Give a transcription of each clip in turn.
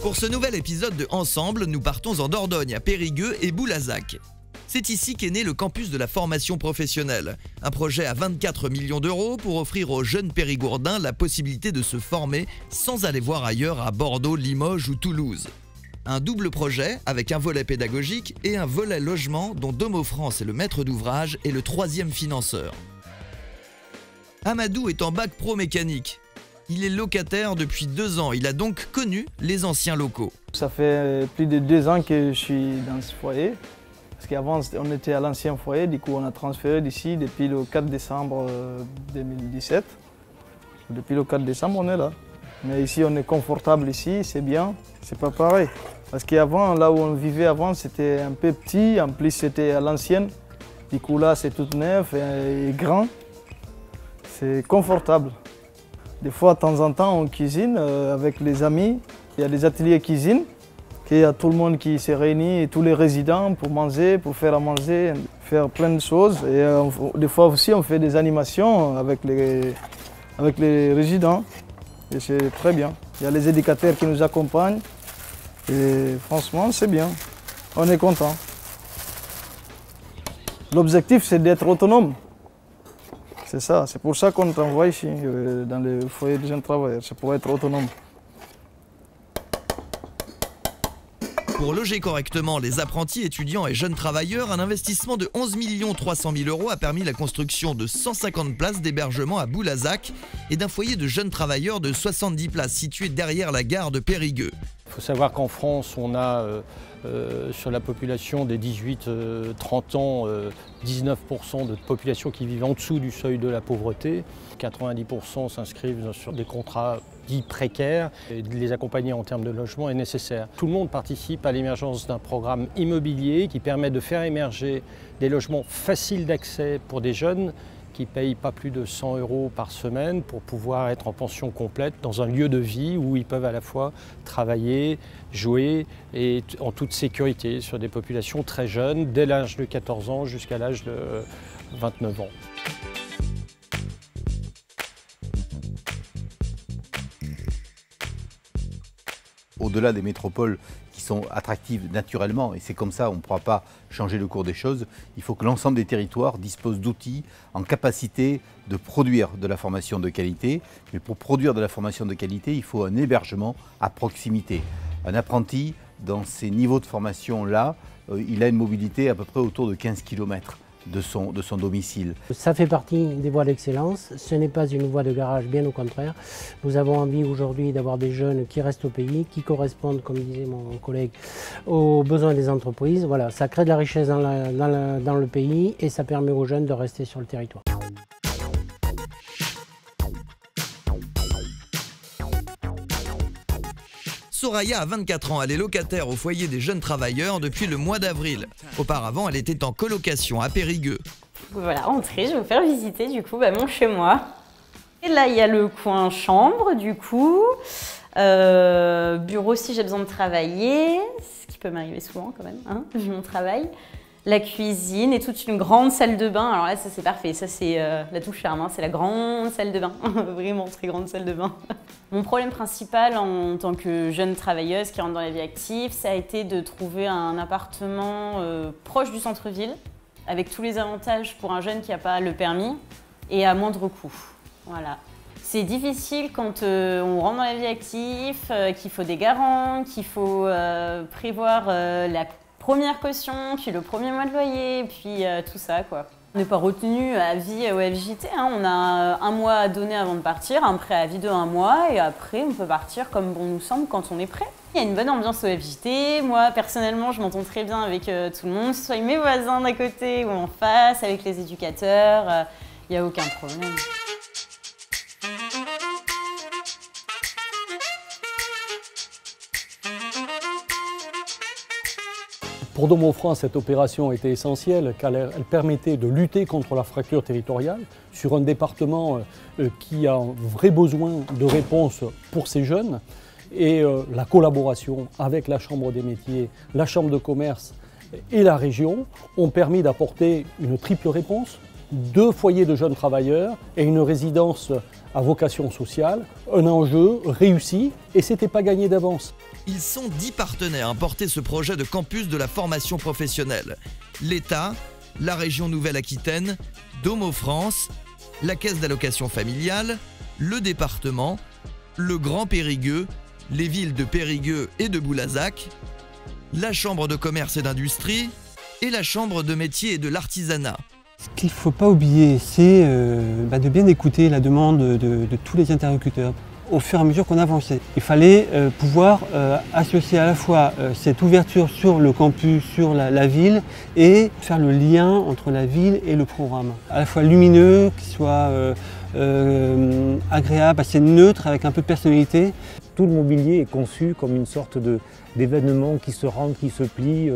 Pour ce nouvel épisode de Ensemble, nous partons en Dordogne, à Périgueux et Boulazac. C'est ici qu'est né le campus de la formation professionnelle, un projet à 24 millions d'euros pour offrir aux jeunes périgourdins la possibilité de se former sans aller voir ailleurs à Bordeaux, Limoges ou Toulouse. Un double projet avec un volet pédagogique et un volet logement dont Domo France est le maître d'ouvrage et le troisième financeur. Amadou est en bac pro mécanique. Il est locataire depuis 2 ans, il a donc connu les anciens locaux. Ça fait plus de 2 ans que je suis dans ce foyer. Parce qu'avant, on était à l'ancien foyer, du coup on a transféré d'ici depuis le 4 décembre 2017. Depuis le 4 décembre, on est là. Mais ici, on est confortable ici, c'est bien, c'est pas pareil. Parce qu'avant, là où on vivait avant, c'était un peu petit, en plus c'était à l'ancienne. Du coup là, c'est tout neuf et grand. C'est confortable. Des fois, de temps en temps, on cuisine avec les amis. Il y a des ateliers cuisine. Il y a tout le monde qui se réunit, tous les résidents pour manger, pour faire à manger, faire plein de choses. Et des fois aussi, on fait des animations avec les résidents. Et c'est très bien. Il y a les éducateurs qui nous accompagnent. Et franchement, c'est bien. On est content. L'objectif, c'est d'être autonome. C'est ça. C'est pour ça qu'on t'envoie ici, dans le foyer des jeunes travailleurs. C'est pour être autonome. Pour loger correctement les apprentis, étudiants et jeunes travailleurs, un investissement de 11 300 000 € a permis la construction de 150 places d'hébergement à Boulazac et d'un foyer de jeunes travailleurs de 70 places situé derrière la gare de Périgueux. Il faut savoir qu'en France, on a sur la population des 18-30 ans, 19% de population qui vivent en dessous du seuil de la pauvreté. 90% s'inscrivent sur des contrats dits précaires. Et les accompagner en termes de logement est nécessaire. Tout le monde participe à l'émergence d'un programme immobilier qui permet de faire émerger des logements faciles d'accès pour des jeunes qui ne payent pas plus de 100 € par semaine pour pouvoir être en pension complète dans un lieu de vie où ils peuvent à la fois travailler, jouer et en toute sécurité sur des populations très jeunes, dès l'âge de 14 ans jusqu'à l'âge de 29 ans. Au-delà des métropoles qui sont attractives naturellement, et c'est comme ça, on ne pourra pas changer le cours des choses, il faut que l'ensemble des territoires disposent d'outils en capacité de produire de la formation de qualité. Mais pour produire de la formation de qualité, il faut un hébergement à proximité. Un apprenti, dans ces niveaux de formation-là, il a une mobilité à peu près autour de 15 km. De son domicile. Ça fait partie des voies d'excellence, ce n'est pas une voie de garage, bien au contraire. Nous avons envie aujourd'hui d'avoir des jeunes qui restent au pays, qui correspondent, comme disait mon collègue, aux besoins des entreprises. Voilà, ça crée de la richesse dans le pays et ça permet aux jeunes de rester sur le territoire. Soraya a 24 ans, elle est locataire au foyer des jeunes travailleurs depuis le mois d'avril. Auparavant, elle était en colocation à Périgueux. Voilà, entrée, je vais vous faire visiter du coup mon chez-moi. Et là, il y a le coin chambre du coup, bureau si j'ai besoin de travailler, ce qui peut m'arriver souvent quand même, hein, vu mon travail. La cuisine et toute une grande salle de bain. Alors là, ça c'est parfait, ça c'est la touche charme, hein. C'est la grande salle de bain, vraiment très grande salle de bain. Mon problème principal en tant que jeune travailleuse qui rentre dans la vie active, ça a été de trouver un appartement proche du centre-ville, avec tous les avantages pour un jeune qui n'a pas le permis et à moindre coût. Voilà. C'est difficile quand on rentre dans la vie active, qu'il faut des garants, qu'il faut prévoir la première caution, puis le premier mois de loyer, puis tout ça quoi. On n'est pas retenu à vie au FJT, hein. On a 1 mois à donner avant de partir, un préavis de 1 mois, et après on peut partir comme bon nous semble quand on est prêt. Il y a une bonne ambiance au FJT, moi personnellement je m'entends très bien avec tout le monde, que ce soit mes voisins d'à côté ou en face, avec les éducateurs, il n'y a aucun problème. Pour Domo France, cette opération était essentielle car elle permettait de lutter contre la fracture territoriale sur un département qui a un vrai besoin de réponse pour ces jeunes. Et la collaboration avec la Chambre des métiers, la Chambre de commerce et la région ont permis d'apporter une triple réponse. 2 foyers de jeunes travailleurs et une résidence à vocation sociale, un enjeu réussi et ce n'était pas gagné d'avance. Ils sont 10 partenaires à porter ce projet de campus de la formation professionnelle. L'État, la région Nouvelle-Aquitaine, Domo France, la Caisse d'allocation familiale, le département, le Grand Périgueux, les villes de Périgueux et de Boulazac, la Chambre de commerce et d'industrie et la Chambre de métiers et de l'artisanat. Ce qu'il ne faut pas oublier, c'est de bien écouter la demande de tous les interlocuteurs. Au fur et à mesure qu'on avançait, il fallait pouvoir associer à la fois cette ouverture sur le campus, sur la ville, et faire le lien entre la ville et le programme. À la fois lumineux, qui soit agréable, assez neutre, avec un peu de personnalité. Tout le mobilier est conçu comme une sorte d'événement qui se rentre, qui se plie.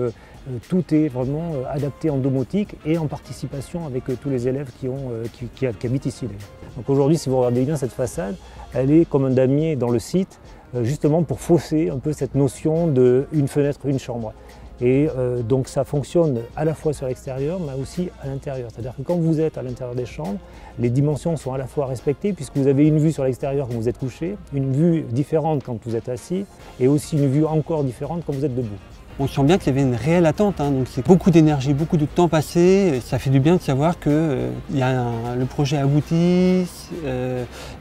Tout est vraiment adapté en domotique et en participation avec tous les élèves qui habitent ici. Donc aujourd'hui, si vous regardez bien cette façade, elle est comme un damier dans le site, justement pour fausser un peu cette notion d'une fenêtre, une chambre. Et donc ça fonctionne à la fois sur l'extérieur, mais aussi à l'intérieur. C'est-à-dire que quand vous êtes à l'intérieur des chambres, les dimensions sont à la fois respectées, puisque vous avez une vue sur l'extérieur quand vous êtes couché, une vue différente quand vous êtes assis, et aussi une vue encore différente quand vous êtes debout. On sent bien qu'il y avait une réelle attente, donc c'est beaucoup d'énergie, beaucoup de temps passé. Ça fait du bien de savoir que le projet aboutisse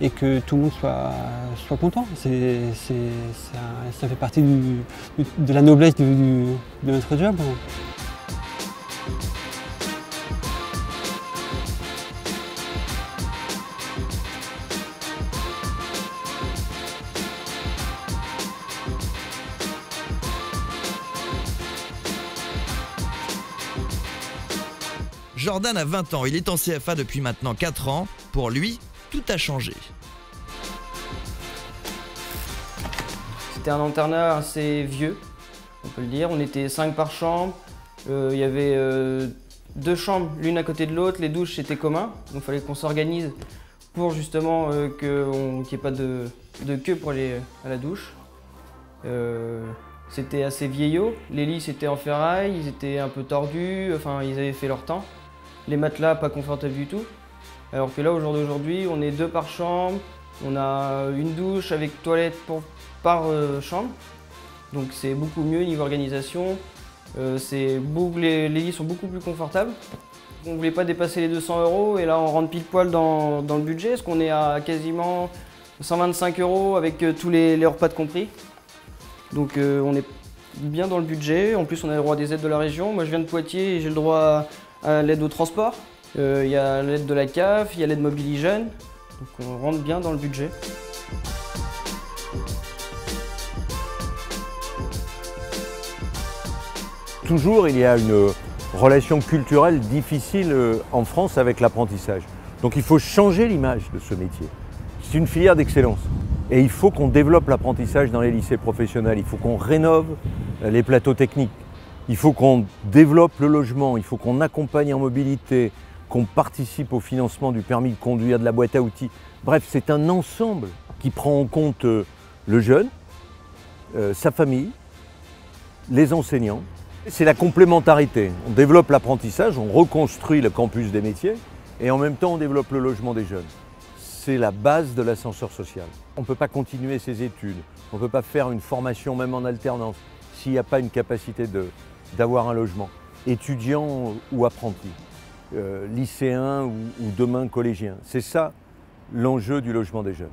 et que tout le monde soit content. Ça fait partie de la noblesse de notre job. Jordan a 20 ans, il est en CFA depuis maintenant 4 ans. Pour lui, tout a changé. C'était un internat assez vieux, on peut le dire. On était 5 par chambre. Il y avait 2 chambres, l'une à côté de l'autre. Les douches étaient communs, donc il fallait qu'on s'organise pour justement qu'il n'y ait pas de queue pour aller à la douche. C'était assez vieillot. Les lits c'était en ferraille, ils étaient un peu tordus, enfin ils avaient fait leur temps. Les matelas pas confortables du tout. Alors que là, au jour d'aujourd'hui, on est 2 par chambre, on a une douche avec toilette par chambre. Donc c'est beaucoup mieux niveau organisation. Les lits sont beaucoup plus confortables. On ne voulait pas dépasser les 200 € et là on rentre pile poil dans le budget, parce qu'on est à quasiment 125 € avec tous les repas de compris. Donc on est bien dans le budget. En plus on a le droit des aides de la région. Moi je viens de Poitiers et j'ai le droit à l'aide au transport. Il y a l'aide de la CAF, il y a l'aide Mobili Jeune. Donc on rentre bien dans le budget. Toujours il y a une relation culturelle difficile en France avec l'apprentissage. Donc il faut changer l'image de ce métier. C'est une filière d'excellence. Et il faut qu'on développe l'apprentissage dans les lycées professionnels. Il faut qu'on rénove les plateaux techniques. Il faut qu'on développe le logement, il faut qu'on accompagne en mobilité, qu'on participe au financement du permis de conduire, de la boîte à outils. Bref, c'est un ensemble qui prend en compte le jeune, sa famille, les enseignants. C'est la complémentarité. On développe l'apprentissage, on reconstruit le campus des métiers et en même temps on développe le logement des jeunes. C'est la base de l'ascenseur social. On ne peut pas continuer ses études, on ne peut pas faire une formation même en alternance s'il n'y a pas une capacité d'avoir un logement, étudiant ou apprenti, lycéen ou demain collégien. C'est ça l'enjeu du logement des jeunes.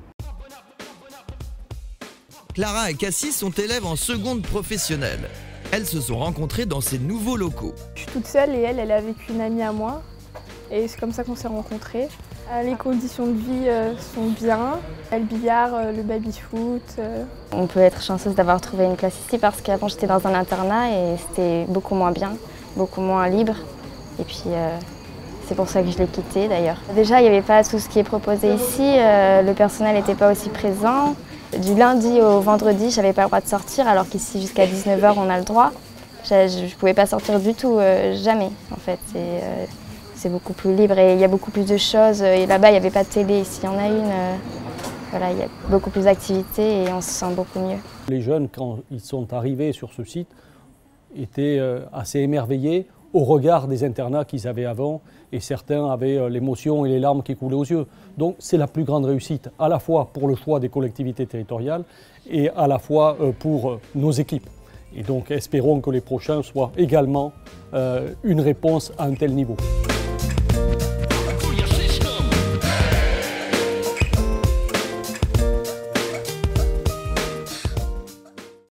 Clara et Cassie sont élèves en seconde professionnelle. Elles se sont rencontrées dans ces nouveaux locaux. Je suis toute seule et elle est avec une amie à moi. Et c'est comme ça qu'on s'est rencontrés. Les conditions de vie sont bien. Le billard, le baby-foot. On peut être chanceuse d'avoir trouvé une place ici parce qu'avant j'étais dans un internat et c'était beaucoup moins bien, beaucoup moins libre. Et puis c'est pour ça que je l'ai quitté d'ailleurs. Déjà il n'y avait pas tout ce qui est proposé ici, le personnel n'était pas aussi présent. Du lundi au vendredi, je n'avais pas le droit de sortir alors qu'ici jusqu'à 19 h on a le droit. Je ne pouvais pas sortir du tout, jamais en fait. C'est beaucoup plus libre et il y a beaucoup plus de choses. Et là-bas, il n'y avait pas de télé. Ici, il y en a une. Voilà, il y a beaucoup plus d'activités et on se sent beaucoup mieux. Les jeunes, quand ils sont arrivés sur ce site, étaient assez émerveillés. au regard des internats qu'ils avaient avant, et certains avaient l'émotion et les larmes qui coulaient aux yeux. Donc c'est la plus grande réussite, à la fois pour le choix des collectivités territoriales et à la fois pour nos équipes. Et donc espérons que les prochains soient également une réponse à un tel niveau.